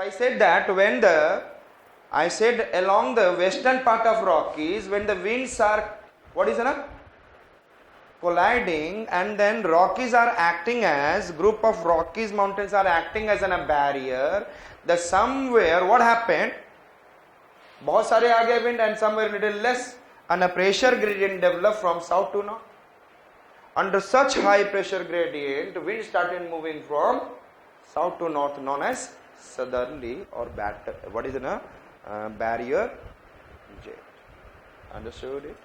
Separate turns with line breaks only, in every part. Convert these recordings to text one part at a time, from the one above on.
I said that I said along the western part of Rockies, when the winds are, colliding, and then Rockies are acting as, group of Rockies mountains are acting as a barrier, the somewhere, what happened? बहुत सारे आ गए wind and somewhere little less, and a pressure gradient developed from south to north. Under such high pressure gradient, wind started moving from south to north, known as southerly or barrier jet. Understood it?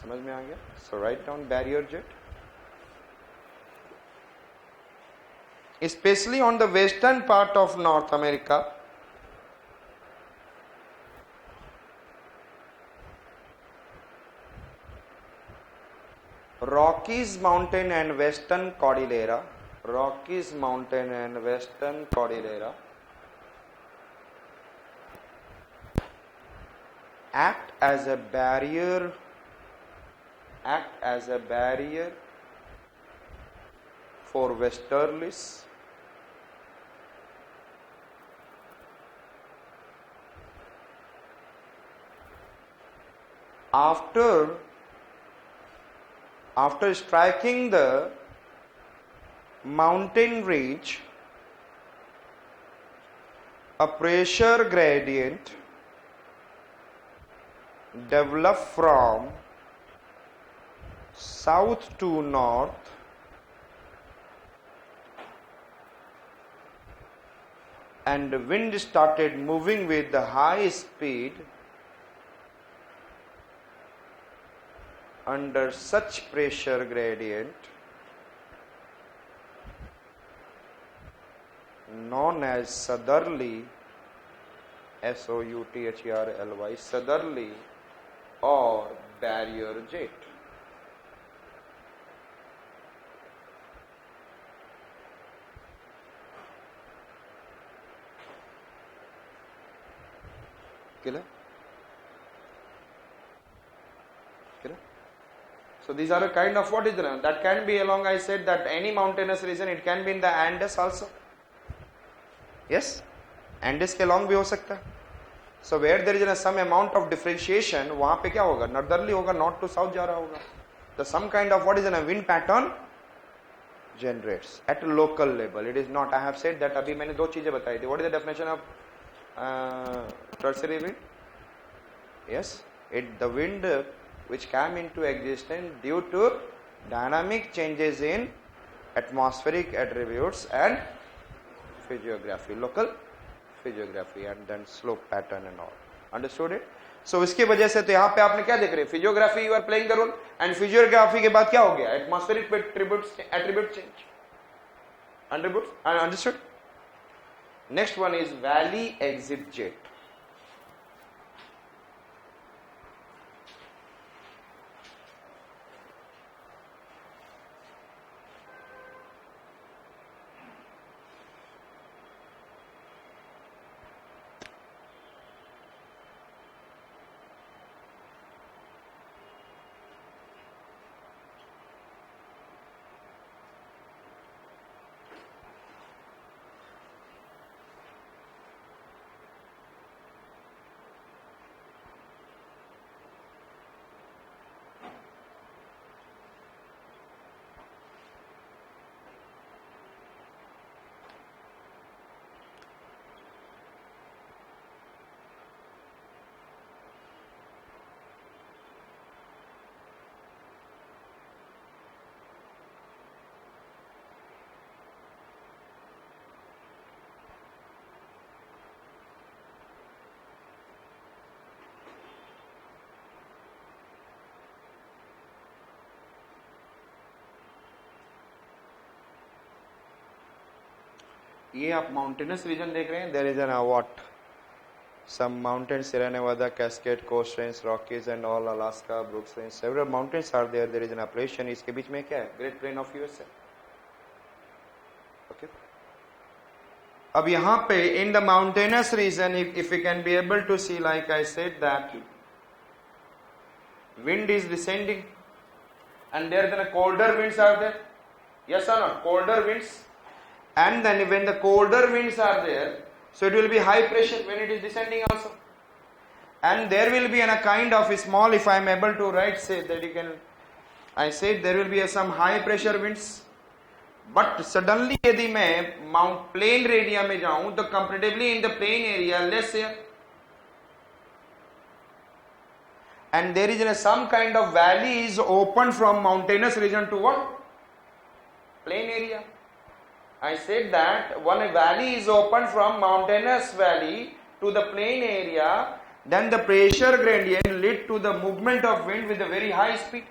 समझ में आ गया? So write down barrier jet. Especially on the western part of North America, Rockies Mountain and Western Cordillera, act as a barrier for westerlies after striking the mountain ridge, a pressure gradient developed from south to north and the wind started moving with the high speed. Under such pressure gradient, known as southerly, S-O-U-T-H-E-R-L-Y, southerly or barrier jet. Clear? So these are a kind of that can be along, I said that any mountainous region, it can be in the Andes also. Yes, Andes के along भी हो सकता है. So where there is some amount of differentiation, वहाँ पे क्या होगा? Northerly होगा, north to south जा रहा होगा. So some kind of wind pattern generates at a local level. It is not. I have said that. अभी मैंने दो चीजें बताई थी. What is the definition of tertiary wind? Yes, the wind which came into existence due to dynamic changes in atmospheric attributes and physiography, local physiography, and then slope pattern and all. Understood it? So इसके वजह से तो यहाँ पे आपने क्या देख रहे हैं? Physiography you are playing the role, and physiography के बाद क्या हो गया? Atmospheric attribute change. Understood? Next one is valley exit jet. ये आप माउंटेनस रीजन देख रहे हैं. There is an what some mountain, Sierra Nevada, Cascade, Coast Range, Rockies and all, Alaska, Brooks Range, several mountains are there. There is an appellation. इसके बीच में क्या है? Great Plain of USA. Okay. अब यहाँ पे in the mountainous region, if we can be able to see, like I said, that wind is descending and there then colder winds are there. Yes or not? Colder winds. And then when the colder winds are there, So it will be high pressure when it is descending also. And there will be a kind of a small, if I am able to write, say that you can, I said there will be some high pressure winds. But suddenly यदि मैं mount plain area में जाऊं तो comparatively in the plain area less air. And there is some kind of valley is open from mountainous region to what? Plain area. I said that when a valley is open from mountainous valley to the plain area, then the pressure gradient lead to the movement of wind with a very high speed.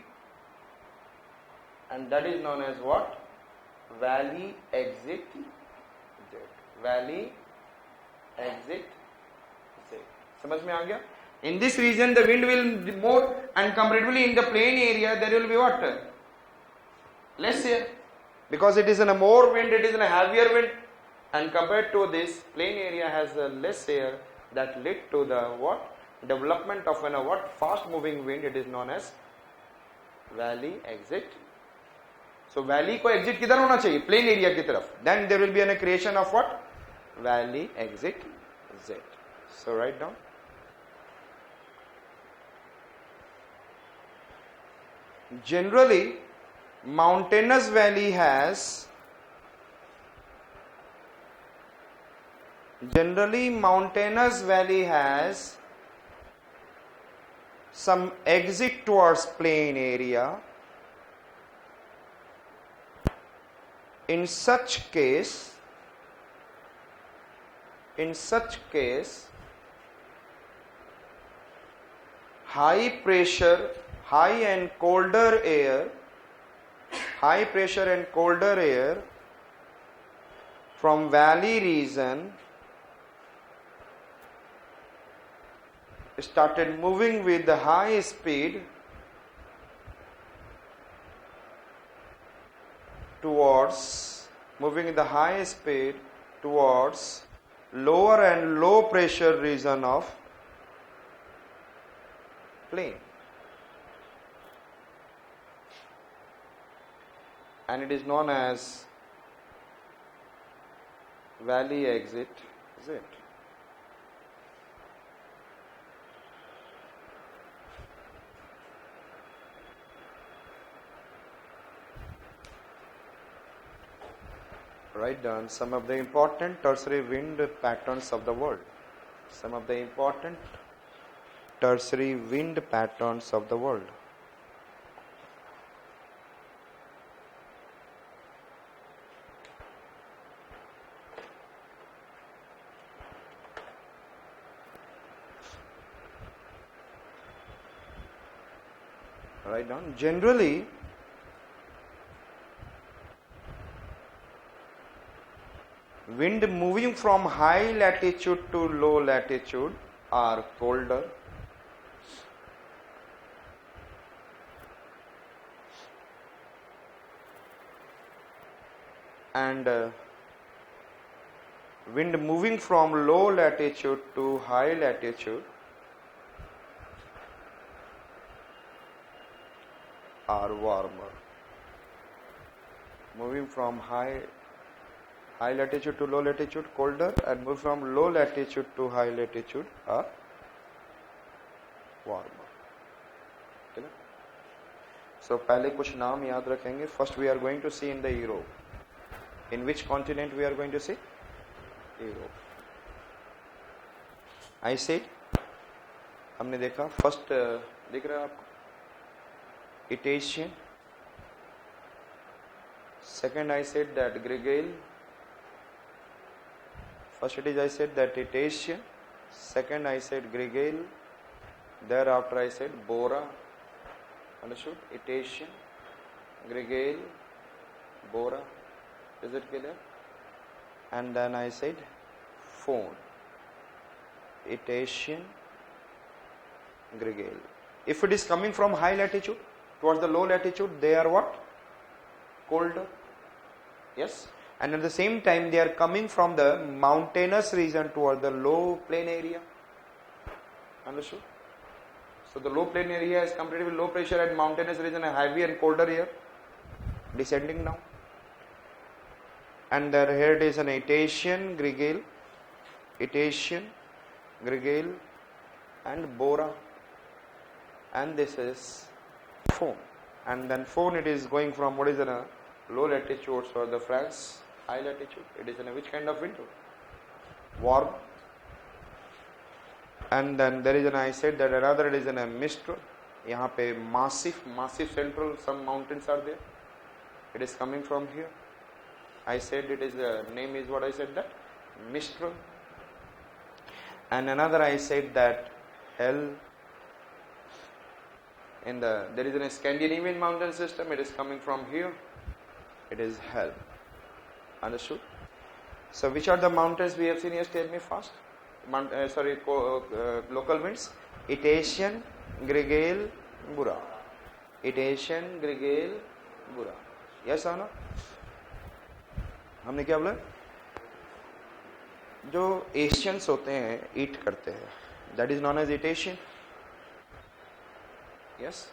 And that is known as what? Valley exit Z. Valley exit Z. समझ में आ गया? In this region the wind will be more, and comparatively in the plain area there will be what? Less air. Because it is in a more wind, it is in a heavier wind, and compared to this plain area has a less air, that lead to the what? Development of a what? Fast moving wind. It is known as valley exit. So valley को exit किधर होना चाहिए? Plain area की तरफ. Then there will be a creation of what? Valley exit Z. So write down. Generally, mountainous valley has some exit towards plain area. In such case, high pressure and colder air from valley region started moving with the high speed towards lower and low pressure region of plain. And it is known as valley exit Z. Write down some of the important tertiary wind patterns of the world. Write down. Generally, wind moving from high latitude to low latitude are colder. And wind moving from low latitude to high latitude are warmer. Moving from high latitude to low latitude colder, and move from low latitude to high latitude are warmer. ठीक है? So पहले कुछ नाम याद रखेंगे. First we are going to see in the Europe. In which continent we are going to see? Europe. I said, हमने देखा first दिख रहा है आपको? Itasian. Second I said that Gregale. First it is I said that Itasian. Second I said Gregale. Thereafter I said Bora. Understood? Itasian, Gregale, Bora. Is it clear? And then I said Faun. Itasian, Gregale. If it is coming from high latitude towards the low latitude, they are what? Colder. Yes. And at the same time they are coming from the mountainous region toward the low plain area. Understood? So the low plain area is comparatively low pressure, and mountainous region a heavy and colder air descending down. And there here it is an Itasian, Gregale. Etatian, Grigale and Bora, and this is Faune. And then Faune, it is going from what is in a low latitude or the France high latitude. It is in a which kind of winter? Warm. And then there is an, I said that another, it is in a mistral. यहाँ पे massive central some mountains are there. It is coming from here. I said it is the name is what I said, that Mistral. And another I said that Hell. In the there is a Scandinavian mountain system. It is coming from here. It is Hell. Understood? So which are the mountains we have seen? Yes, tell me fast. Local winds. Etatian, Grigale, Bora. Etatian, Grigale, Bora. Yes or no? हमने क्या बोला? जो Asians होते हैं eat करते हैं, that is non vegetarian. Yes.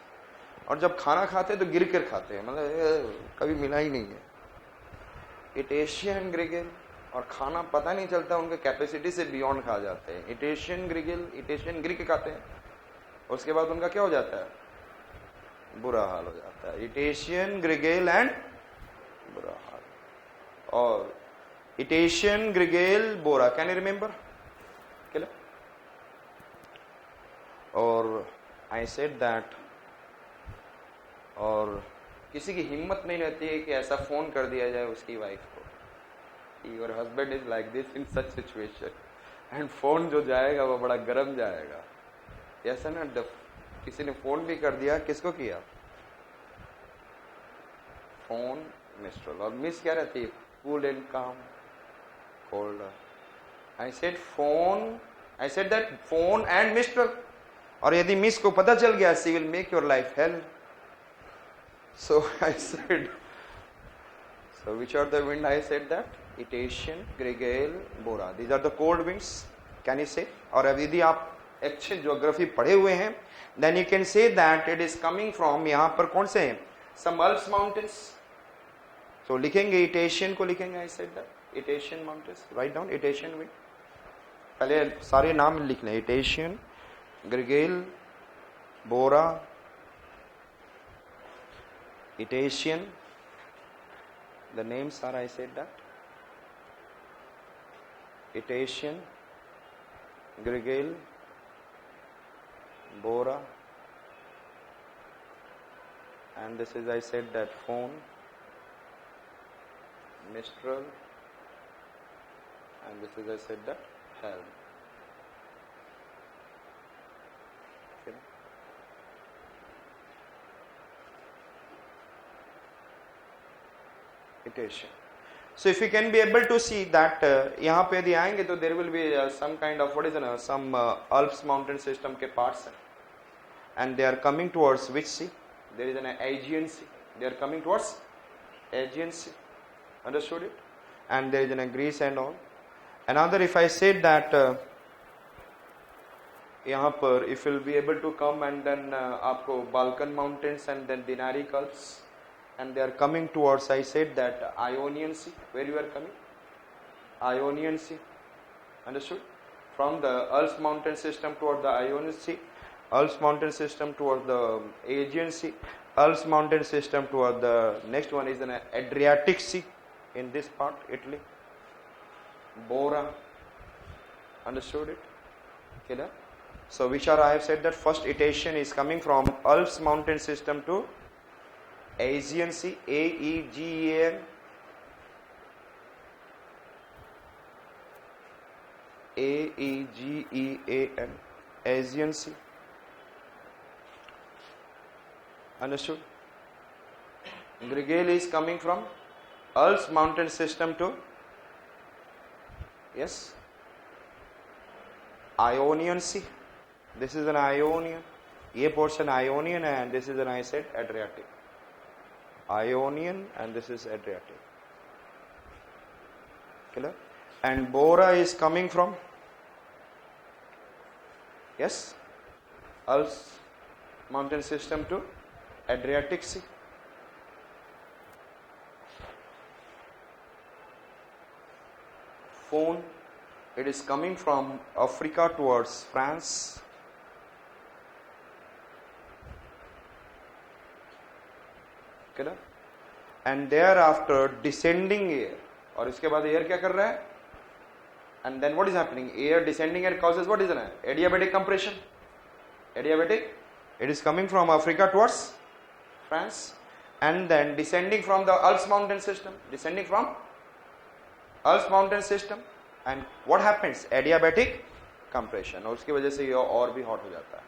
और जब खाना खाते हैं तो गिर कर खाते हैं, मतलब कभी मिला ही नहीं है. इटेशियन, ग्रिगेल. और खाना पता नहीं चलता, उनके कैपेसिटी से बियॉन्ड खा जाते हैं. इटेशियन, ग्रिगेल, इटेशियन गिर के खाते हैं, उसके बाद उनका क्या हो जाता है? बुरा हाल हो जाता है. इटेशियन, ग्रिगेल एंड बुरा हाल. और Etatian, Grigale, Bora. Can you remember? और I said that, और किसी की हिम्मत नहीं रहती है कि ऐसा फोन कर दिया जाए उसकी वाइफ को, your husband is like this in such situation, and phone जो जाएगा वो बड़ा गरम जाएगा. ऐसा ना, किसी ने फोन भी कर दिया, किसको किया? Phone mistral. और मिस क्या रहती है? कूल एंड काम. I said phone, I said that phone and Mistral. और यदि मिस को पता चल गया, she will make your life hell. So I said, so which are the wind? I said that Etatian, Grigale, Bora. These are the cold winds. Can you say? और अब यदि आप अच्छे ज्योग्राफी पढ़े हुए हैं, then you can say that it is coming from, यहाँ पर कौन से हैं? Some Alps mountains. So लिखेंगे Etatian को लिखेंगे. I said that Etatian mountains. Write down Etatian wind. पहले सारे नाम लिख लें. Etatian, Grigale, Bora, Etatian. The names are, I said that. Etatian, Grigale, Bora, and this is, I said that, Faune, Mistral, and this is, I said that, Hell. Okay. Etatian. So if you can be able to see that यहाँ पे यदि आएंगे तो there will be some kind of what is it, some Alps mountain system के parts हैं, and they are coming towards which sea? There is an Aegean Sea. They are coming towards Aegean Sea. Understood it? And there is an Greece and all. Another, if I said that यहाँ पर if you will be able to come and then आपको Balkan mountains and then Dinaric Alps, and they are coming towards, I said that, Ionian Sea. Where you are coming? Ionian Sea. Understood? From the Alps mountain system toward the Ionian Sea, Alps mountain system toward the Aegean Sea, Alps mountain system toward the next one is an Adriatic Sea in this part, Italy. Bora. Understood it? Okay, so which are, I have said that first Etatian is coming from Alps mountain system to Aegean Sea, Aegean, Aegean, Aegean Sea. Understood? Grigale is coming from Alps mountain system to, yes, Ionian Sea. This is an Ionian. ये portion Ionian and this is an, I said, Adriatic. Ionian and this is Adriatic. Clear? And Bora is coming from, yes, Alps mountain system to Adriatic Sea. Faune it is coming from Africa towards France. Clear? And thereafter descending air. और इसके बाद air क्या कर रहा है? And then what is happening? Air descending air causes what is it? Adiabatic compression. Adiabatic. It is coming from Africa towards France, and then descending from the Alps mountain system. Descending from Alps mountain system, and what happens? Adiabatic compression. और उसकी वजह से ये और भी hot हो जाता है.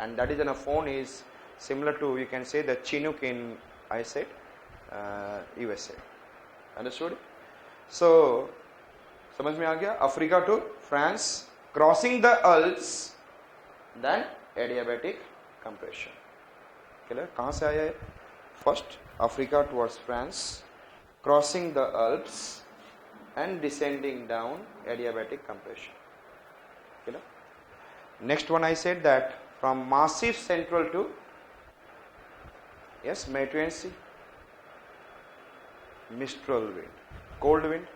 And that is in a phone is similar to, you can say, the Chinook in, I said, USA. Understood? So समझ में आ गया? Africa to France, crossing the Alps, then adiabatic compression. Clear? कहाँ से आया है? First Africa towards France, crossing the Alps and descending down, adiabatic compression. Clear? Next one I said that from Massif Central to, yes, Mediterranean Sea, Mistral wind, cold wind.